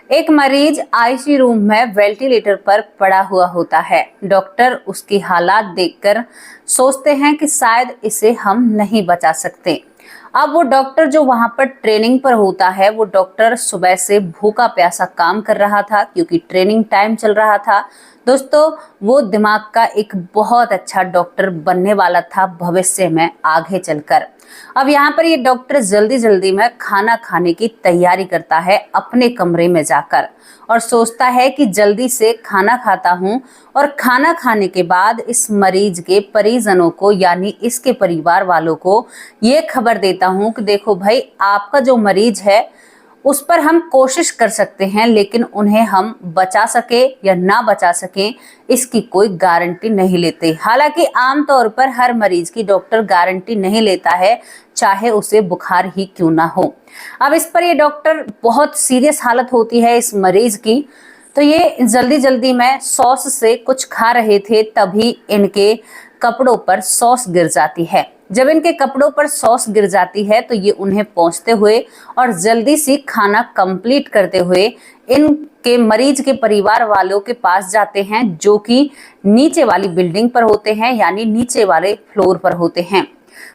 एक मरीज ICU room में वेंटिलेटर पर पड़ा हुआ होता है। डॉक्टर उसकी हालात देखकर सोचते हैं कि शायद इसे हम नहीं बचा सकते। अब वो डॉक्टर जो वहां पर ट्रेनिंग पर होता है, वो डॉक्टर सुबह से भूखा प्यासा काम कर रहा था क्योंकि ट्रेनिंग टाइम चल रहा था। दोस्तों, वो दिमाग का एक बहुत अच्छा डॉक्टर बनने वाला था भविष्य में आगे चलकर। अब यहाँ पर ये डॉक्टर जल्दी जल्दी में खाना खाने की तैयारी करता है अपने कमरे में जाकर, और सोचता है कि जल्दी से खाना खाता हूँ और खाना खाने के बाद इस मरीज के परिजनों को यानी इसके परिवार वालों को ये खबर देता हूँ कि देखो भाई, आपका जो मरीज है उस पर हम कोशिश कर सकते हैं, लेकिन उन्हें हम बचा सके या ना बचा सके इसकी कोई गारंटी नहीं लेते। हालांकि आमतौर पर हर मरीज की डॉक्टर गारंटी नहीं लेता है, चाहे उसे बुखार ही क्यों ना हो। अब इस पर ये डॉक्टर, बहुत सीरियस हालत होती है इस मरीज की, तो ये जल्दी जल्दी में सॉस से कुछ खा रहे थे, तभी इनके कपड़ों पर सॉस गिर जाती है। जब इनके कपड़ों पर सॉस गिर जाती है तो ये उन्हें पोंछते हुए और जल्दी से खाना कंप्लीट करते हुए इनके मरीज के परिवार वालों के पास जाते हैं, जो कि नीचे वाली बिल्डिंग पर होते हैं, यानी नीचे वाले फ्लोर पर होते हैं।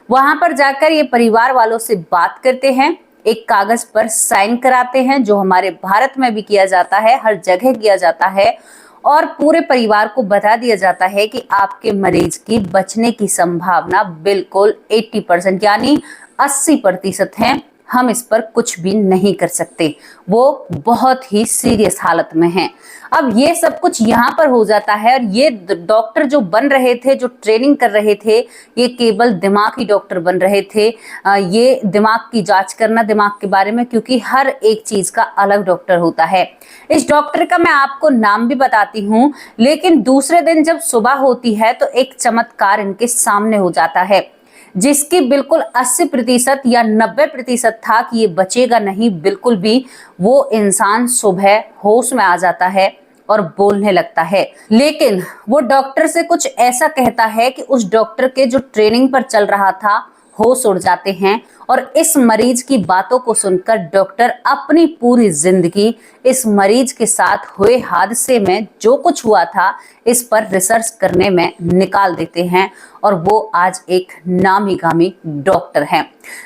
वहां पर जाकर ये परिवार वालों से बात करते हैं, एक कागज पर साइन कराते हैं, जो हमारे भारत में भी किया जाता है, हर जगह किया जाता है, और पूरे परिवार को बता दिया जाता है कि आपके मरीज की बचने की संभावना बिल्कुल 80% यानी 80% है। हम इस पर कुछ भी नहीं कर सकते, वो बहुत ही सीरियस हालत में हैं। अब ये सब कुछ यहाँ पर हो जाता है, और ये डॉक्टर जो बन रहे थे, जो ट्रेनिंग कर रहे थे, ये केवल दिमाग ही डॉक्टर बन रहे थे। ये दिमाग की जांच करना दिमाग के बारे में, क्योंकि हर एक चीज का अलग डॉक्टर होता है। इस डॉक्टर का मैं आपको नाम भी बताती हूँ, लेकिन दूसरे दिन जब सुबह होती है तो एक चमत्कार इनके सामने हो जाता है, जिसकी बिल्कुल 80% या 90% था कि ये बचेगा नहीं बिल्कुल भी। वो इंसान सुबह होश में आ जाता है और बोलने लगता है, लेकिन वो डॉक्टर से कुछ ऐसा कहता है कि उस डॉक्टर के जो ट्रेनिंग पर चल रहा था होश उड़ जाते हैं। और इस मरीज की बातों को सुनकर डॉक्टर अपनी पूरी जिंदगी इस मरीज के साथ हुए हादसे में जो कुछ हुआ था इस पर रिसर्च करने में निकाल देते हैं, और वो आज एक नामी गामी डॉक्टर हैं।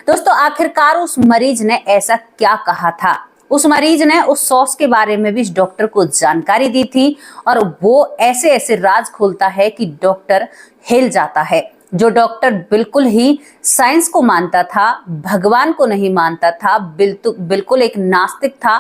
दोस्तों, आखिरकार उस मरीज ने ऐसा क्या कहा था? उस मरीज ने उस सॉस के बारे में भी इस डॉक्टर को जानकारी दी थी, और वो ऐसे ऐसे राज खोलता है कि डॉक्टर हिल जाता है। जो डॉक्टर बिल्कुल ही साइंस को मानता था, भगवान को नहीं मानता था, बिल्कुल एक नास्तिक था,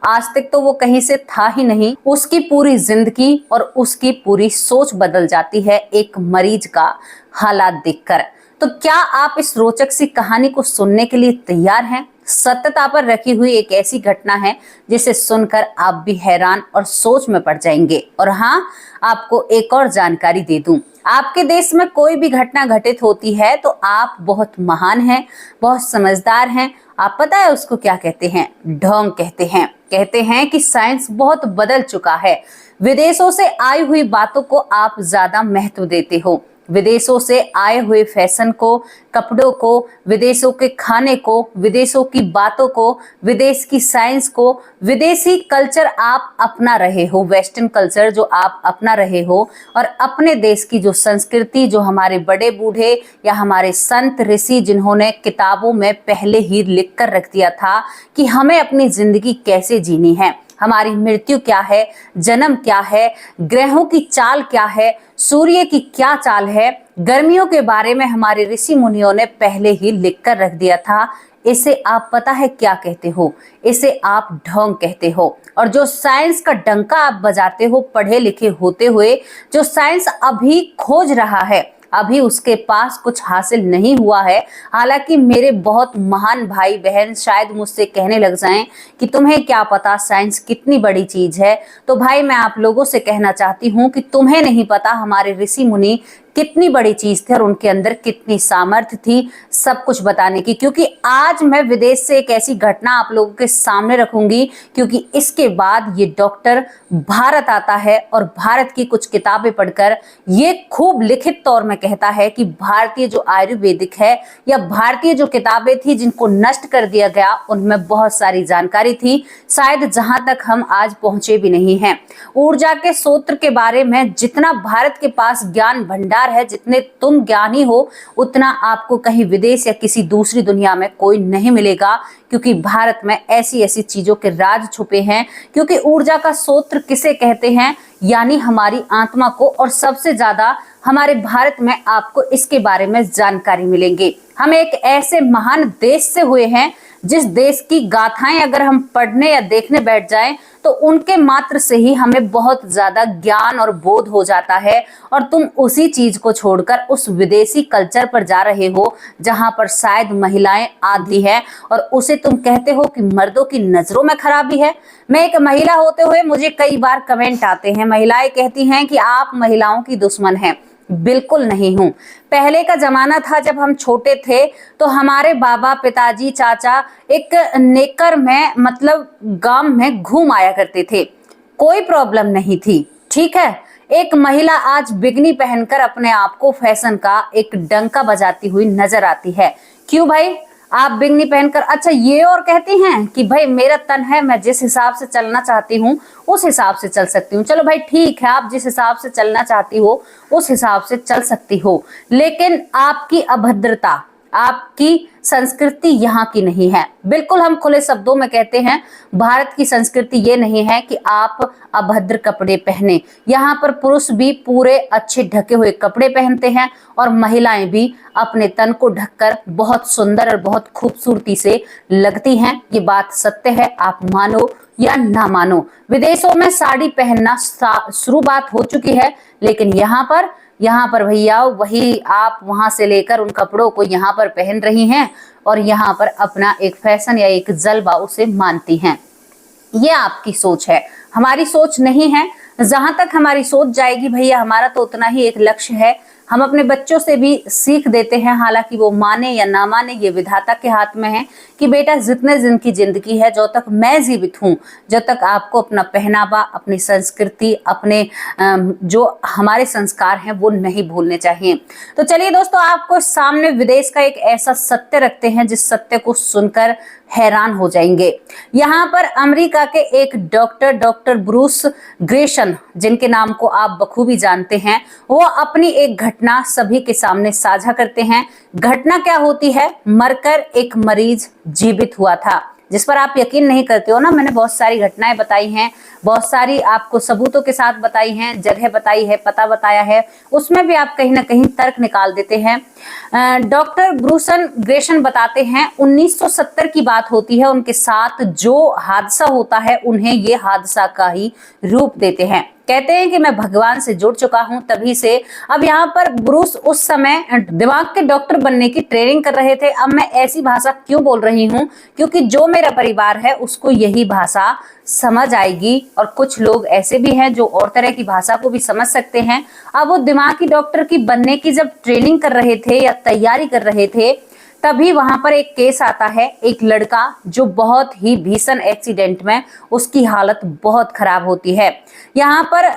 आज तक तो वो कहीं से था ही नहीं, उसकी पूरी जिंदगी और उसकी पूरी सोच बदल जाती है एक मरीज का हालात देखकर। तो क्या आप इस रोचक सी कहानी को सुनने के लिए तैयार हैं? सत्यता पर रखी हुई एक ऐसी घटना है जिसे सुनकर आप भी हैरान और सोच में पड़ जाएंगे। और हाँ, आपको एक और जानकारी दे दूं, आपके देश में कोई भी घटना घटित होती है तो आप बहुत महान हैं, बहुत समझदार हैं। आप पता है उसको क्या कहते हैं? ढोंग कहते हैं। कहते हैं कि साइंस बहुत बदल चुका है, विदेशों से आई हुई बातों को आप ज्यादा महत्व देते हो, विदेशों से आए हुए फैशन को, कपड़ों को, विदेशों के खाने को, विदेशों की बातों को, विदेश की साइंस को, विदेशी कल्चर आप अपना रहे हो, वेस्टर्न कल्चर जो आप अपना रहे हो, और अपने देश की जो संस्कृति, जो हमारे बड़े बूढ़े या हमारे संत ऋषि जिन्होंने किताबों में पहले ही लिख कर रख दिया था कि हमें अपनी जिंदगी कैसे जीनी है, हमारी मृत्यु क्या है, जन्म क्या है, ग्रहों की चाल क्या है, सूर्य की क्या चाल है, गर्मियों के बारे में हमारे ऋषि मुनियों ने पहले ही लिख कर रख दिया था। इसे आप पता है क्या कहते हो? इसे आप ढोंग कहते हो। और जो साइंस का डंका आप बजाते हो पढ़े लिखे होते हुए, जो साइंस अभी खोज रहा है, अभी उसके पास कुछ हासिल नहीं हुआ है। हालांकि मेरे बहुत महान भाई बहन शायद मुझसे कहने लग जाएं कि तुम्हें क्या पता साइंस कितनी बड़ी चीज है। तो भाई, मैं आप लोगों से कहना चाहती हूँ कि तुम्हें नहीं पता हमारे ऋषि मुनि कितनी बड़ी चीज थी और उनके अंदर कितनी सामर्थ्य थी सब कुछ बताने की। क्योंकि आज मैं विदेश से एक ऐसी घटना आप लोगों के सामने रखूंगी, क्योंकि इसके बाद ये डॉक्टर भारत आता है और भारत की कुछ किताबें पढ़कर ये खूब लिखित तौर में कहता है कि भारतीय जो आयुर्वेदिक है या भारतीय जो किताबें थी जिनको नष्ट कर दिया गया, उनमें बहुत सारी जानकारी थी, शायद जहां तक हम आज पहुंचे भी नहीं हैं। ऊर्जा के सूत्र के बारे में जितना भारत के पास ज्ञान भंडार है, जितने तुम ज्ञानी हो, उतना आपको कहीं विदेश या किसी दूसरी दुनिया में कोई नहीं मिलेगा। क्योंकि भारत में ऐसी ऐसी चीजों के राज छुपे हैं। क्योंकि ऊर्जा का सूत्र किसे कहते हैं, यानी हमारी आत्मा को, और सबसे ज्यादा हमारे भारत में आपको इसके बारे में जानकारी मिलेंगे। हम एक ऐसे महान देश से हुए हैं जिस देश की गाथाएं अगर हम पढ़ने या देखने बैठ जाएं तो उनके मात्र से ही हमें बहुत ज्यादा ज्ञान और बोध हो जाता है। और तुम उसी चीज को छोड़कर उस विदेशी कल्चर पर जा रहे हो जहां पर शायद महिलाएं आधी है और उसे तुम कहते हो कि मर्दों की नजरों में खराबी है। मैं एक महिला होते हुए मुझे कई बार कमेंट आते हैं, महिलाएं कहती हैं कि आप महिलाओं की दुश्मन हैं। बिल्कुल नहीं हूं। पहले का जमाना था जब हम छोटे थे तो हमारे बाबा, पिताजी, चाचा एक नेकर में मतलब गांव में घूम आया करते थे, कोई प्रॉब्लम नहीं थी। ठीक है, एक महिला आज बिगनी पहनकर अपने आप को फैशन का एक डंका बजाती हुई नजर आती है। क्यों भाई आप बिगनी पहनकर, अच्छा ये और कहती हैं कि भाई मेरा तन है, मैं जिस हिसाब से चलना चाहती हूँ उस हिसाब से चल सकती हूँ। चलो भाई ठीक है, आप जिस हिसाब से चलना चाहती हो उस हिसाब से चल सकती हो, लेकिन आपकी अभद्रता, आपकी संस्कृति यहाँ की नहीं है। बिल्कुल हम खुले शब्दों में कहते हैं, भारत की संस्कृति ये नहीं है कि आप अभद्र कपड़े पहने। यहाँ पर पुरुष भी पूरे अच्छे ढके हुए कपड़े पहनते हैं और महिलाएं भी अपने तन को ढककर बहुत सुंदर और बहुत खूबसूरती से लगती हैं। ये बात सत्य है, आप मानो या ना मानो। विदेशों में साड़ी पहनना शुरुआत हो चुकी है, लेकिन यहाँ पर भैया वही आप वहां से लेकर उन कपड़ों को यहाँ पर पहन रही हैं और यहाँ पर अपना एक फैशन या एक जलवा उसे मानती हैं। ये आपकी सोच है, हमारी सोच नहीं है। जहां तक हमारी सोच जाएगी भैया, हमारा तो उतना ही एक लक्ष्य है। हम अपने बच्चों से भी सीख देते हैं, हालांकि वो माने या ना माने ये विधाता के हाथ में है, कि बेटा जितने दिन की जिंदगी है, जो तक मैं जीवित हूँ, जब तक आपको अपना पहनावा, अपनी संस्कृति, अपने जो हमारे संस्कार हैं वो नहीं भूलने चाहिए। तो चलिए दोस्तों, आपको सामने विदेश का एक ऐसा सत्य रखते हैं जिस सत्य को सुनकर हैरान हो जाएंगे। यहाँ पर अमेरिका के एक डॉक्टर ब्रूस ग्रेशन, जिनके नाम को आप बखूबी जानते हैं, वो अपनी एक घटना सभी के सामने साझा करते हैं। घटना क्या होती है, मरकर एक मरीज जीवित हुआ था, जिस पर आप यकीन नहीं करते हो ना। मैंने बहुत सारी घटनाएं बताई हैं, बहुत सारी आपको सबूतों के साथ बताई हैं, जगह बताई है, पता बताया है, उसमें भी आप कहीं ना कहीं तर्क निकाल देते हैं। डॉक्टर ब्रूसन ग्रेशन बताते हैं 1970 की बात होती है, उनके साथ जो हादसा होता है उन्हें ये हादसा का ही रूप देते हैं। कहते हैं कि मैं भगवान से जुड़ चुका हूं तभी से। अब यहाँ पर ब्रूस उस समय दिमाग के डॉक्टर बनने की ट्रेनिंग कर रहे थे। अब मैं ऐसी भाषा क्यों बोल रही हूँ, क्योंकि जो मेरा परिवार है उसको यही भाषा समझ आएगी, और कुछ लोग ऐसे भी हैं जो और तरह की भाषा को भी समझ सकते हैं। अब वो दिमागी डॉक्टर की बनने की जब ट्रेनिंग कर रहे थे या तैयारी कर रहे थे, तभी वहां पर एक केस आता है। एक लड़का जो बहुत ही भीषण एक्सीडेंट में उसकी हालत बहुत खराब होती है। यहाँ पर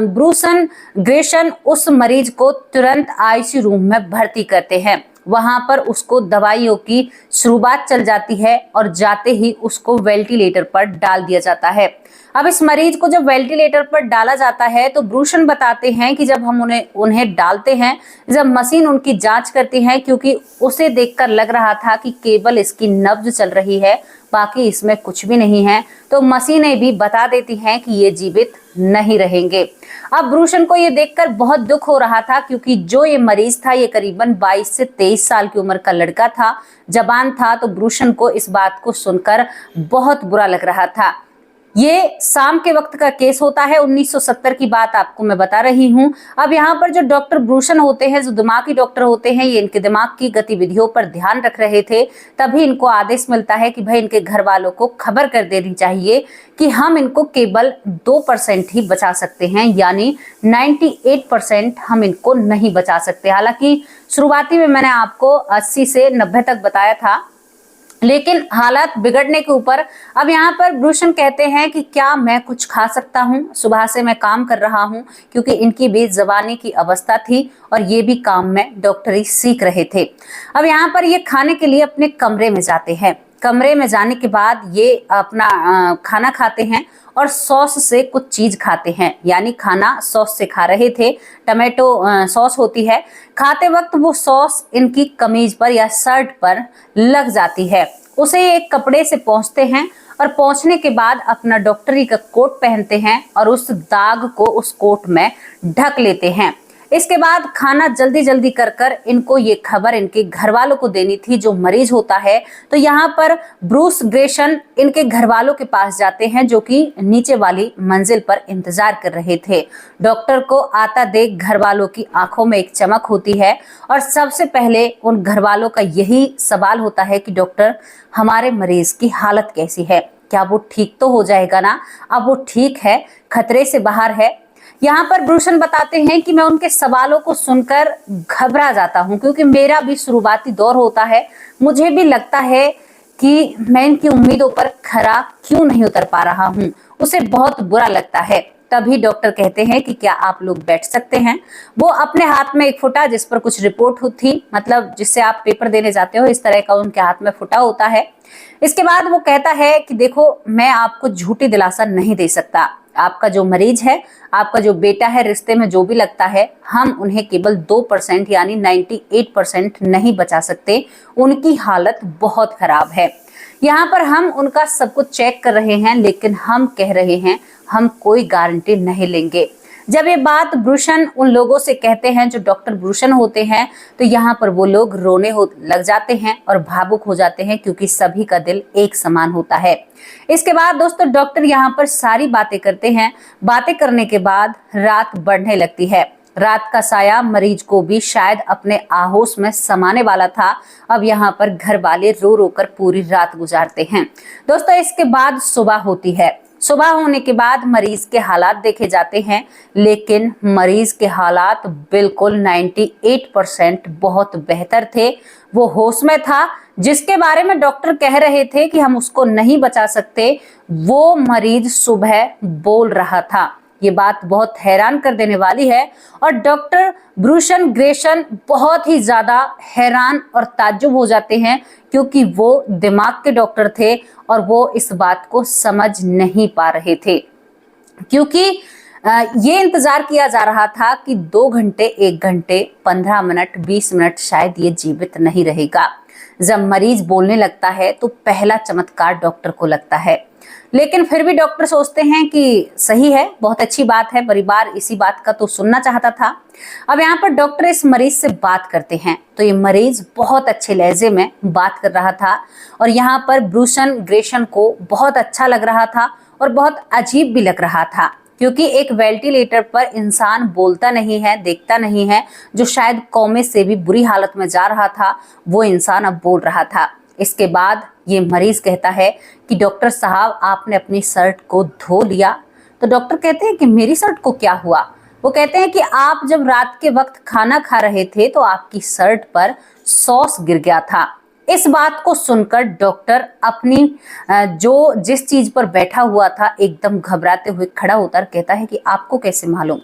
ब्रूसन ग्रेशन उस मरीज को तुरंत आईसीयू रूम में भर्ती करते हैं। वहां पर उसको दवाइयों की शुरुआत चल जाती है और जाते ही उसको वेंटिलेटर पर डाल दिया जाता है। अब इस मरीज को जब वेंटिलेटर पर डाला जाता है तो ब्रूसन बताते हैं कि जब हम उन्हें डालते हैं, जब मशीन उनकी जांच करती है, क्योंकि उसे देखकर लग रहा था कि केवल इसकी नब्ज चल रही है, बाकी इसमें कुछ भी नहीं है, तो मशीनें भी बता देती हैं कि ये जीवित नहीं रहेंगे। अब ब्रूसन को ये देखकर बहुत दुख हो रहा था, क्योंकि जो ये मरीज था ये करीबन 22 से 23 साल की उम्र का लड़का था, जवान था। तो ब्रूसन को इस बात को सुनकर बहुत बुरा लग रहा था। ये शाम के वक्त का केस होता है, 1970 की बात आपको मैं बता रही हूँ। अब यहाँ पर जो डॉक्टर ब्रूशन होते हैं, जो दिमागी डॉक्टर होते हैं, ये इनके दिमाग की गतिविधियों पर ध्यान रख रहे थे। तभी इनको आदेश मिलता है कि भाई इनके घर वालों को खबर कर देनी चाहिए कि हम इनको केवल 2% ही बचा सकते हैं, यानी 98% हम इनको नहीं बचा सकते। हालांकि शुरुआती में मैंने आपको 80 से 90 तक बताया था, लेकिन हालात बिगड़ने के ऊपर अब यहाँ पर ब्रूशन कहते हैं कि क्या मैं कुछ खा सकता हूँ, सुबह से मैं काम कर रहा हूँ, क्योंकि इनकी भी जवानी की अवस्था थी और ये भी काम में डॉक्टरी सीख रहे थे। अब यहाँ पर ये खाने के लिए अपने कमरे में जाते हैं। कमरे में जाने के बाद ये अपना खाना खाते हैं और सॉस से कुछ चीज खाते हैं, यानी खाना सॉस से खा रहे थे। टमाटो सॉस होती है। खाते वक्त वो सॉस इनकी कमीज पर या शर्ट पर लग जाती है। उसे एक कपड़े से पोंछते हैं और पोंछने के बाद अपना डॉक्टरी का कोट पहनते हैं और उस दाग को उस कोट में ढक लेते हैं। इसके बाद खाना जल्दी जल्दी कर कर इनको ये खबर इनके घर वालों को देनी थी, जो मरीज होता है। तो यहाँ पर ब्रूस ग्रेशन इनके घर वालों के पास जाते हैं, जो कि नीचे वाली मंजिल पर इंतजार कर रहे थे। डॉक्टर को आता देख घर वालों की आंखों में एक चमक होती है और सबसे पहले उन घर वालों का यही सवाल होता है कि डॉक्टर, हमारे मरीज की हालत कैसी है, क्या वो ठीक तो हो जाएगा ना? अब वो ठीक है, खतरे से बाहर है। यहाँ पर ब्रूशन बताते हैं कि मैं उनके सवालों को सुनकर घबरा जाता हूँ, क्योंकि मेरा भी शुरुआती दौर होता है। मुझे भी लगता है कि मैं इनकी उम्मीदों पर खरा क्यों नहीं उतर पा रहा हूँ। उसे बहुत बुरा लगता है। तभी डॉक्टर कहते हैं कि क्या आप लोग बैठ सकते हैं। वो अपने हाथ में एक फुटा जिस पर कुछ रिपोर्ट थी, मतलब जिससे आप पेपर देने जाते हो, इस तरह का उनके हाथ में फुटा होता है। इसके बाद वो कहता है कि देखो, मैं आपको झूठी दिलासा नहीं दे सकता। आपका जो मरीज है, आपका जो बेटा है, रिश्ते में जो भी लगता है, हम उन्हें केवल 2% यानी 98% नहीं बचा सकते। उनकी हालत बहुत खराब है। यहाँ पर हम उनका सब कुछ चेक कर रहे हैं, लेकिन हम कह रहे हैं हम कोई गारंटी नहीं लेंगे। जब ये बात ब्रूशन उन लोगों से कहते हैं जो डॉक्टर ब्रूशन होते हैं, तो यहाँ पर वो लोग रोने लग जाते हैं और भावुक हो जाते हैं, क्योंकि सभी का दिल एक समान होता है। इसके बाद दोस्तों डॉक्टर यहाँ पर सारी बातें करते हैं। बातें करने के बाद रात बढ़ने लगती है। रात का साया मरीज को भी शायद अपने आहोश में समाने वाला था। अब यहाँ पर घर वाले रो रो कर पूरी रात गुजारते हैं। दोस्तों इसके बाद सुबह होती है। सुबह होने के बाद मरीज के हालात देखे जाते हैं, लेकिन मरीज के हालात बिल्कुल 98% बहुत बेहतर थे। वो होश में था। जिसके बारे में डॉक्टर कह रहे थे कि हम उसको नहीं बचा सकते, वो मरीज सुबह बोल रहा था। ये बात बहुत हैरान कर देने वाली है और डॉक्टर ब्रूशन ग्रेशन बहुत ही ज्यादा हैरान और ताज्जुब हो जाते हैं, क्योंकि वो दिमाग के डॉक्टर थे और वो इस बात को समझ नहीं पा रहे थे। क्योंकि ये इंतजार किया जा रहा था कि 2 घंटे, 1 घंटे, 15 मिनट, 20 मिनट शायद ये जीवित नहीं रहेगा। जब मरीज बोलने लगता है तो पहला चमत्कार डॉक्टर को लगता है, लेकिन फिर भी डॉक्टर सोचते हैं कि सही है, बहुत अच्छी बात है, परिवार इसी बात का तो सुनना चाहता था। अब यहाँ पर डॉक्टर इस मरीज से बात करते हैं, तो ये मरीज बहुत अच्छे लहजे में बात कर रहा था और यहाँ पर ब्रूशन ग्रेशन को बहुत अच्छा लग रहा था और बहुत अजीब भी लग रहा था, क्योंकि एक वेंटिलेटर पर इंसान बोलता नहीं है, देखता नहीं है। जो शायद कोमे से भी बुरी हालत में जा रहा था, वो इंसान अब बोल रहा था। इसके बाद ये मरीज कहता है कि डॉक्टर साहब, आपने अपनी शर्ट को धो लिया? तो डॉक्टर कहते हैं कि मेरी शर्ट को क्या हुआ? वो कहते हैं कि आप जब रात के वक्त खाना खा रहे थे तो आपकी शर्ट पर सॉस गिर गया था। इस बात को सुनकर डॉक्टर अपनी जिस चीज पर बैठा हुआ था एकदम घबराते हुए खड़ा होकर कहता है कि आपको कैसे मालूम?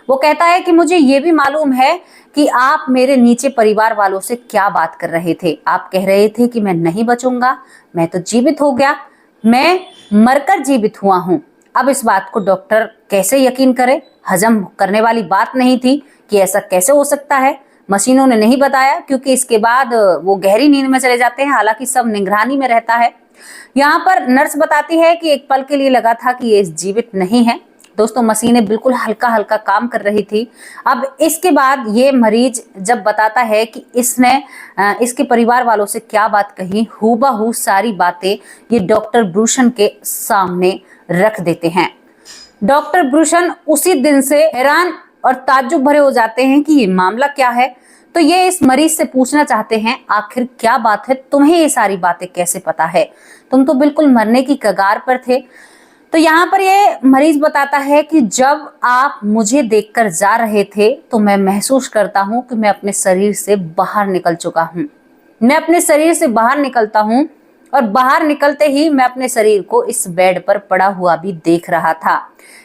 वो कहता है कि मुझे ये भी मालूम है कि आप मेरे नीचे परिवार वालों से क्या बात कर रहे थे। आप कह रहे थे कि मैं नहीं बचूंगा, मैं तो जीवित हो गया, मैं मरकर जीवित हुआ हूँ। अब इस बात को डॉक्टर कैसे यकीन करे? हजम करने वाली बात नहीं थी कि ऐसा कैसे हो सकता है। मशीनों ने नहीं बताया, क्योंकि इसके बाद वो गहरी नींद में चले जाते हैं। हालांकि सब निगरानी में रहता है। यहाँ पर नर्स बताती है कि एक पल के लिए लगा था कि ये जीवित नहीं है। दोस्तों मशीनें बिल्कुल हल्का हल्का काम कर रही थी। अब इसके बाद ये मरीज जब बताता है कि इसने इसके परिवार वालों से क्या बात कही, हूबहू सारी बातें ये डॉक्टर ब्रूशन के सामने रख देते हैं। डॉक्टर ब्रूसन उसी दिन से हैरान और ताज्जुब भरे हो जाते हैं कि ये मामला क्या है। तो ये इस मरीज से पूछना चाहते हैं, आखिर क्या बात है, तुम्हें ये सारी बातें कैसे पता है, तुम तो बिल्कुल मरने की कगार पर थे। तो यहाँ पर ये मरीज बताता है कि जब आप मुझे देखकर जा रहे थे तो मैं महसूस करता हूँ कि मैं अपने शरीर से बाहर निकल चुका हूँ। मैं अपने शरीर से बाहर निकलता हूँ और बाहर निकलते ही मैं अपने शरीर को इस बेड पर पड़ा हुआ भी देख रहा था।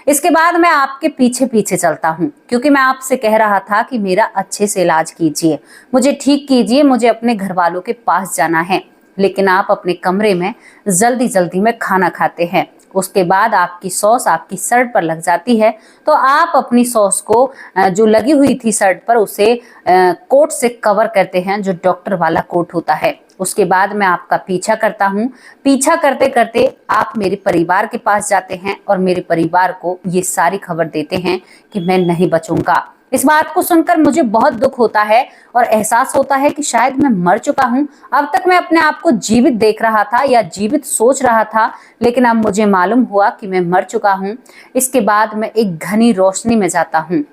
इसके बाद मैं आपके पीछे पीछे चलता हूँ क्योंकि मैं आपसे कह रहा था कि मेरा अच्छे से इलाज कीजिए, मुझे ठीक कीजिए, मुझे अपने घर वालों के पास जाना है। लेकिन आप अपने कमरे में जल्दी जल्दी में खाना खाते हैं। उसके बाद आपकी सॉस आपकी शर्ट पर लग जाती है, तो आप अपनी सॉस को जो लगी हुई थी शर्ट पर उसे कोट से कवर करते हैं, जो डॉक्टर वाला कोट होता है। उसके बाद मैं आपका पीछा करता हूँ। पीछा करते करते आप मेरे परिवार के पास जाते हैं और मेरे परिवार को ये सारी खबर देते हैं कि मैं नहीं बचूंगा। इस बात को सुनकर मुझे बहुत दुख होता है और एहसास होता है कि शायद मैं मर चुका हूँ। अब तक मैं अपने आप को जीवित देख रहा था या जीवित सोच रहा था, लेकिन अब मुझे मालूम हुआ कि मैं मर चुका हूँ। इसके बाद मैं एक घनी रोशनी में जाता हूँ।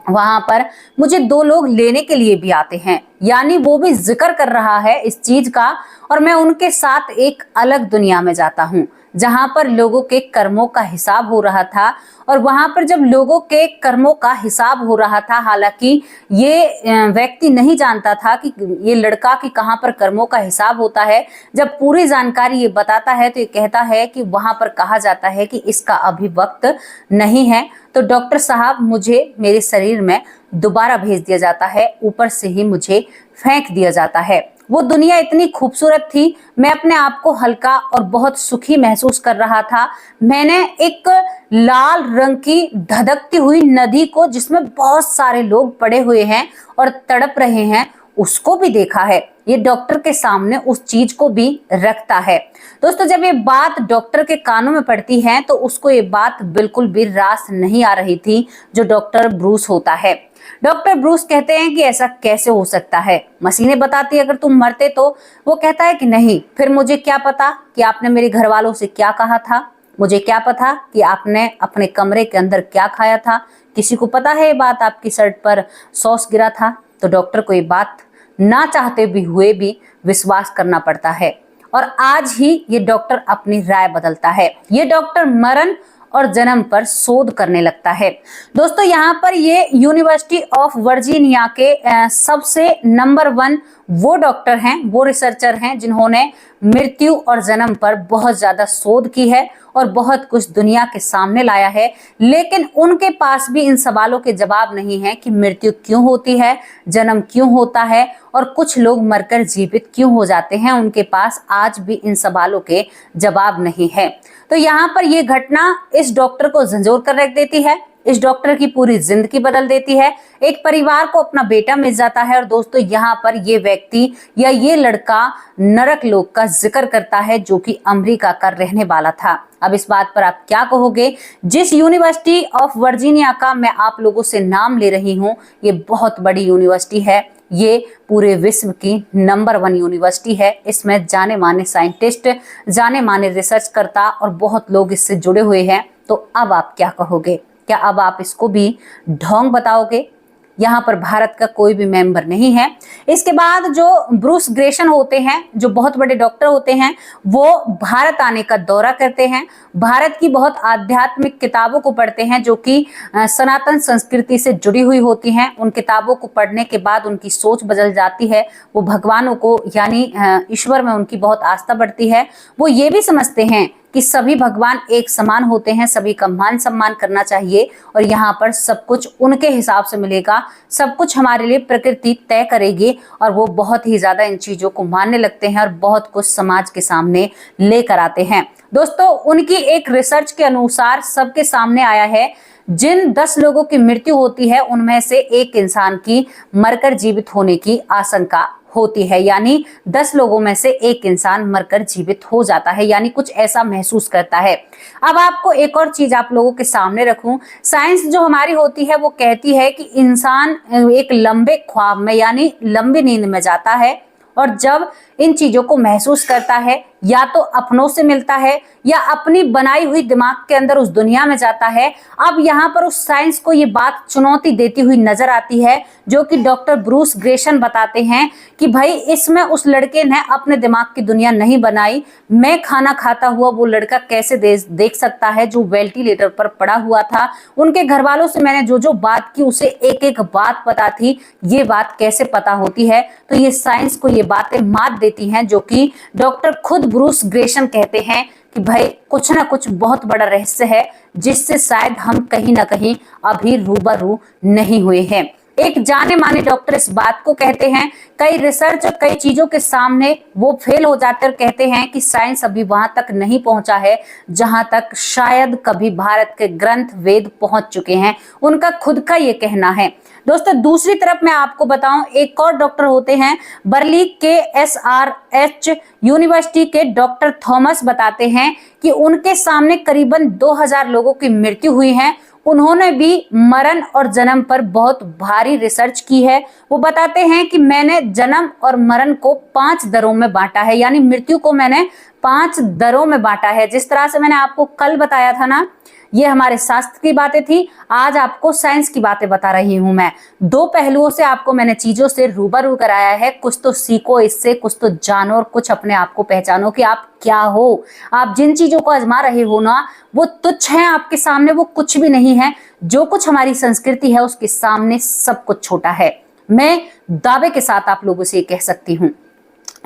वहां पर मुझे 2 लोग लेने के लिए भी आते हैं, यानी वो भी जिक्र कर रहा है इस चीज का, और मैं उनके साथ एक अलग दुनिया में जाता हूँ जहां पर लोगों के कर्मों का हिसाब हो रहा था। और वहां पर जब लोगों के कर्मों का हिसाब हो रहा था, हालांकि ये व्यक्ति नहीं जानता था कि ये लड़का कि कहां पर कर्मों का हिसाब होता है। जब पूरी जानकारी ये बताता है तो ये कहता है कि वहां पर कहा जाता है कि इसका अभी वक्त नहीं है। तो डॉक्टर साहब मुझे मेरे शरीर में दोबारा भेज दिया जाता है, ऊपर से ही मुझे फेंक दिया जाता है। वो दुनिया इतनी खूबसूरत थी, मैं अपने आप को हल्का और बहुत सुखी महसूस कर रहा था। मैंने एक लाल रंग की धधकती हुई नदी को, जिसमें बहुत सारे लोग पड़े हुए हैं और तड़प रहे हैं, उसको भी देखा है। ये डॉक्टर के सामने उस चीज को भी रखता है। दोस्तों, जब ये बात डॉक्टर के कानों में पड़ती है तो उसको ये बात बिल्कुल भी रास नहीं आ रही थी जो डॉक्टर ब्रूस होता है। डॉक्टर ब्रूस कहते हैं कि ऐसा कैसे हो सकता है, मशीनें बताती है अगर तुम मरते तो। वो कहता है कि नहीं, फिर मुझे क्या पता कि आपने मेरे घर वालों से क्या कहा था, मुझे क्या पता कि आपने अपने कमरे के अंदर क्या खाया था, किसी को पता है ये बात आपकी शर्ट पर सॉस गिरा था। तो डॉक्टर को ये बात ना चाहते भी हुए भी विश्वास करना पड़ता है और आज ही ये डॉक्टर अपनी राय बदलता है। ये डॉक्टर मरण और जन्म पर शोध करने लगता है। दोस्तों, यहाँ पर ये यूनिवर्सिटी ऑफ वर्जीनिया के सबसे नंबर 1 वो डॉक्टर हैं, वो रिसर्चर हैं जिन्होंने मृत्यु और जन्म पर बहुत ज्यादा शोध की है और बहुत कुछ दुनिया के सामने लाया है। लेकिन उनके पास भी इन सवालों के जवाब नहीं है कि मृत्यु क्यों होती है, जन्म क्यों होता है और कुछ लोग मरकर जीवित क्यों हो जाते हैं। उनके पास आज भी इन सवालों के जवाब नहीं है। तो यहाँ पर यह घटना इस डॉक्टर को झंझोर कर रख देती है, इस डॉक्टर की पूरी जिंदगी बदल देती है। एक परिवार को अपना बेटा मिल जाता है और दोस्तों यहाँ पर ये व्यक्ति या ये लड़का नरक लोक का जिक्र करता है जो कि अमेरिका का रहने वाला था। अब इस बात पर आप क्या कहोगे? जिस यूनिवर्सिटी ऑफ वर्जीनिया का मैं आप लोगों से नाम ले रही हूँ, ये बहुत बड़ी यूनिवर्सिटी है, ये पूरे विश्व की नंबर 1 यूनिवर्सिटी है। इसमें जाने माने साइंटिस्ट, जाने माने रिसर्च करता और बहुत लोग इससे जुड़े हुए हैं। तो अब आप क्या कहोगे? क्या अब आप इसको भी ढोंग बताओगे? यहाँ पर भारत का कोई भी मेंबर नहीं है। इसके बाद जो ब्रूस ग्रेशन होते हैं, जो बहुत बड़े डॉक्टर होते हैं, वो भारत आने का दौरा करते हैं, भारत की बहुत आध्यात्मिक किताबों को पढ़ते हैं जो कि सनातन संस्कृति से जुड़ी हुई होती हैं। उन किताबों को पढ़ने के बाद उनकी सोच बदल जाती है। वो भगवानों को यानी ईश्वर में उनकी बहुत आस्था बढ़ती है। वो ये भी समझते हैं कि सभी भगवान एक समान होते हैं, सभी का मान सम्मान करना चाहिए और यहाँ पर सब कुछ उनके हिसाब से मिलेगा, सब कुछ हमारे लिए प्रकृति तय करेगी। और वो बहुत ही ज्यादा इन चीजों को मानने लगते हैं और बहुत कुछ समाज के सामने लेकर आते हैं। दोस्तों, उनकी एक रिसर्च के अनुसार सबके सामने आया है, जिन 10 लोगों की मृत्यु होती है उनमें से एक इंसान की मरकर जीवित होने की आशंका होती है, यानी 10 लोगों में से एक इंसान मरकर जीवित हो जाता है, यानी कुछ ऐसा महसूस करता है। अब आपको एक और चीज आप लोगों के सामने रखूं, साइंस जो हमारी होती है वो कहती है कि इंसान एक लंबे ख्वाब में यानी लंबी नींद में जाता है और जब इन चीजों को महसूस करता है या तो अपनों से मिलता है या अपनी बनाई हुई दिमाग के अंदर उस दुनिया में जाता है। अब यहाँ पर उस साइंस को ये बात चुनौती देती हुई नजर आती है, जो कि डॉक्टर ब्रूस ग्रेशन बताते हैं कि भाई इसमें उस लड़के ने अपने दिमाग की दुनिया नहीं बनाई। मैं खाना खाता हुआ वो लड़का कैसे देख सकता है जो वेंटिलेटर पर पड़ा हुआ था। उनके घर वालों से मैंने जो जो बात की उसे एक एक बात पता थी, ये बात कैसे पता होती है। तो ये साइंस को ये बातें मात देती हैं, जो कि डॉक्टर खुद ब्रूस ग्रेशन कहते हैं कि भाई कुछ ना कुछ बहुत बड़ा रहस्य है जिससे शायद हम कहीं ना कहीं अभी रूबरू नहीं हुए हैं। एक जाने माने डॉक्टर इस बात को कहते हैं, कई रिसर्च और कई चीजों के सामने वो फेल हो जाते और कहते हैं कि साइंस अभी वहां तक नहीं पहुंचा है जहां तक शायद कभी भारत के ग्रंथ वेद पहुंच चुके हैं। उनका खुद का ये कहना है। दोस्तों दूसरी तरफ मैं आपको बताऊं, एक और डॉक्टर होते हैं बर्ली के SRH यूनिवर्सिटी के डॉक्टर थॉमस बताते हैं कि उनके सामने करीबन 2000 लोगों की मृत्यु हुई है। उन्होंने भी मरण और जन्म पर बहुत भारी रिसर्च की है। वो बताते हैं कि मैंने जन्म और मरण को 5 दरों में बांटा है, यानी मृत्यु को मैंने 5 दरों में बांटा है। जिस तरह से मैंने आपको कल बताया था ना, ये हमारे शास्त्र की बातें थी, आज आपको साइंस की बातें बता रही हूं मैं। 2 पहलुओं से आपको मैंने चीजों से रूबरू कराया है। कुछ तो सीखो इससे, कुछ तो जानो और कुछ अपने आप को पहचानो कि आप क्या हो। आप जिन चीजों को आजमा रहे हो ना, वो तुच्छ हैं आपके सामने, वो कुछ भी नहीं है। जो कुछ हमारी संस्कृति है उसके सामने सब कुछ छोटा है। मैं दावे के साथ आप लोगों से ये कह सकती हूँ।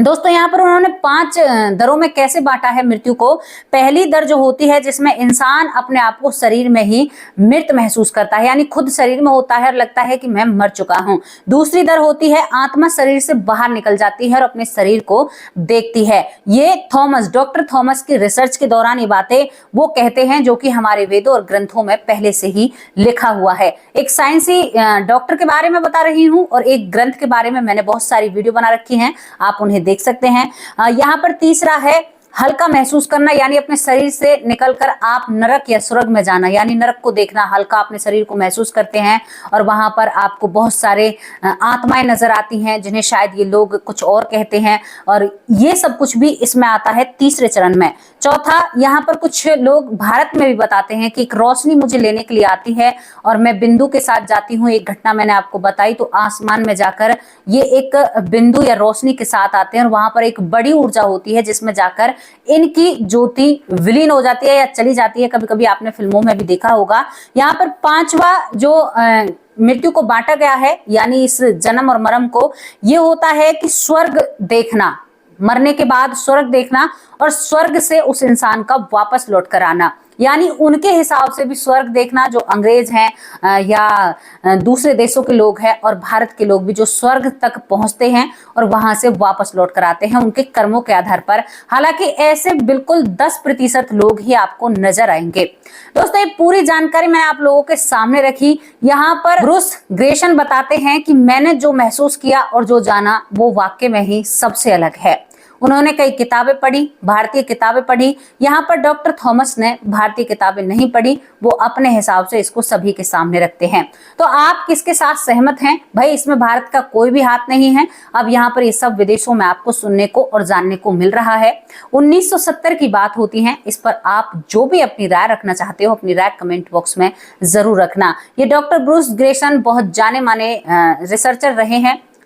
दोस्तों यहाँ पर उन्होंने 5 दरों में कैसे बांटा है मृत्यु को। पहली दर जो होती है जिसमें इंसान अपने आप को शरीर में ही मृत महसूस करता है, यानी खुद शरीर में होता है और लगता है कि मैं मर चुका हूं। दूसरी दर होती है आत्मा शरीर से बाहर निकल जाती है और अपने शरीर को देखती है। ये डॉक्टर थॉमस की रिसर्च के दौरान ये बातें वो कहते हैं, जो कि हमारे वेदों और ग्रंथों में पहले से ही लिखा हुआ है। एक साइंसी डॉक्टर के बारे में बता रही हूँ और एक ग्रंथ के बारे में मैंने बहुत सारी वीडियो बना रखी हैं, आप उन्हें देख सकते हैं। यहाँ पर तीसरा है हल्का महसूस करना, यानी अपने शरीर से निकलकर आप नरक या स्वर्ग में जाना, यानी नरक को देखना, हल्का अपने शरीर को महसूस करते हैं और वहां पर आपको बहुत सारे आत्माएं नजर आती हैं जिन्हें शायद ये लोग कुछ और कहते हैं, और ये सब कुछ भी इसमें आता है तीसरे चरण में। चौथा, यहाँ पर कुछ लोग भारत में भी बताते हैं कि एक रोशनी मुझे लेने के लिए आती है और मैं बिंदु के साथ जाती हूँ। एक घटना मैंने आपको बताई, तो आसमान में जाकर ये एक बिंदु या रोशनी के साथ आते हैं और वहां पर एक बड़ी ऊर्जा होती है जिसमें जाकर इनकी ज्योति विलीन हो जाती है या चली जाती है। कभी कभी आपने फिल्मों में भी देखा होगा। यहाँ पर 5वां जो मृत्यु को बांटा गया है, यानी इस जन्म और मरण को, ये होता है कि स्वर्ग देखना, मरने के बाद स्वर्ग देखना और स्वर्ग से उस इंसान का वापस लौट कर आना। यानी उनके हिसाब से भी स्वर्ग देखना, जो अंग्रेज हैं या दूसरे देशों के लोग हैं और भारत के लोग भी जो स्वर्ग तक पहुंचते हैं और वहां से वापस लौट कर आते हैं उनके कर्मों के आधार पर। हालांकि ऐसे बिल्कुल 10% लोग ही आपको नजर आएंगे। दोस्तों ये पूरी जानकारी मैं आप लोगों के सामने रखी। यहाँ पर ब्रूस ग्रेशन बताते हैं कि मैंने जो महसूस किया और जो जाना वो वाकई में ही सबसे अलग है। उन्होंने कई किताबें पढ़ी, भारतीय किताबें पढ़ी। यहाँ पर डॉक्टर थॉमस ने भारतीय किताबें नहीं पढ़ी, वो अपने हिसाब से इसको सभी के सामने रखते हैं। तो आप किसके साथ सहमत हैं? भाई इसमें भारत का कोई भी हाथ नहीं है। अब यहाँ पर ये सब विदेशों में आपको सुनने को और जानने को मिल रहा है। 1970 की बात होती है। इस पर आप जो भी अपनी राय रखना चाहते हो, अपनी राय कमेंट बॉक्स में जरूर रखना। ये डॉक्टर ब्रूस ग्रेशन बहुत जाने माने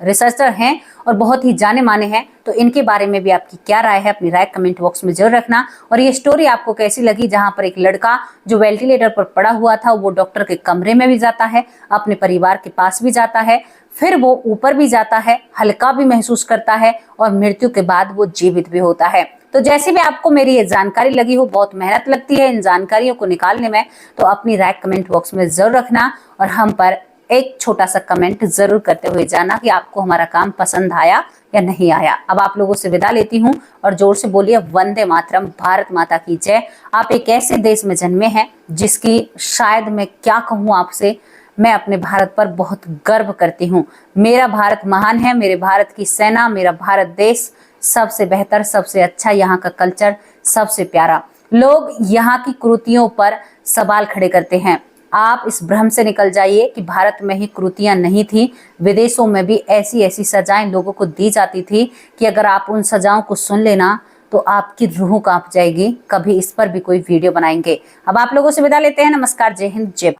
रिसर्चर हैं और बहुत ही जाने माने हैं। तो इनके बारे में भी आपकी क्या राय है, अपनी राय कमेंट बॉक्स में जरूर रखना। और ये स्टोरी आपको कैसी लगी, जहां पर एक लड़का जो वेंटिलेटर पर पड़ा हुआ था वो डॉक्टर के कमरे में भी जाता है, अपने परिवार के पास भी जाता है, फिर वो ऊपर भी जाता है, हल्का भी महसूस करता है और मृत्यु के बाद वो जीवित भी होता है। तो जैसे भी आपको मेरी ये जानकारी लगी हो, बहुत मेहनत लगती है इन जानकारियों को निकालने में, तो अपनी राय कमेंट बॉक्स में जरूर रखना और हम पर एक छोटा सा कमेंट जरूर करते हुए जाना कि आपको हमारा काम पसंद आया या नहीं आया। अब आप लोगों से विदा लेती हूँ और जोर से बोलिए वंदे मातरम, भारत माता की जय। आप एक ऐसे देश में जन्मे हैं जिसकी शायद मैं क्या कहूँ आपसे, मैं अपने भारत पर बहुत गर्व करती हूँ। मेरा भारत महान है, मेरे भारत की सेना, मेरा भारत देश सबसे बेहतर, सबसे अच्छा, यहाँ का कल्चर सबसे प्यारा। लोग यहाँ की कुरीतियों पर सवाल खड़े करते हैं। आप इस भ्रम से निकल जाइए कि भारत में ही कुरीतियां नहीं थी, विदेशों में भी ऐसी ऐसी सजाएं लोगों को दी जाती थी कि अगर आप उन सजाओं को सुन लेना तो आपकी रूह कांप जाएगी। कभी इस पर भी कोई वीडियो बनाएंगे। अब आप लोगों से विदा लेते हैं। नमस्कार, जय हिंद, जय भारत।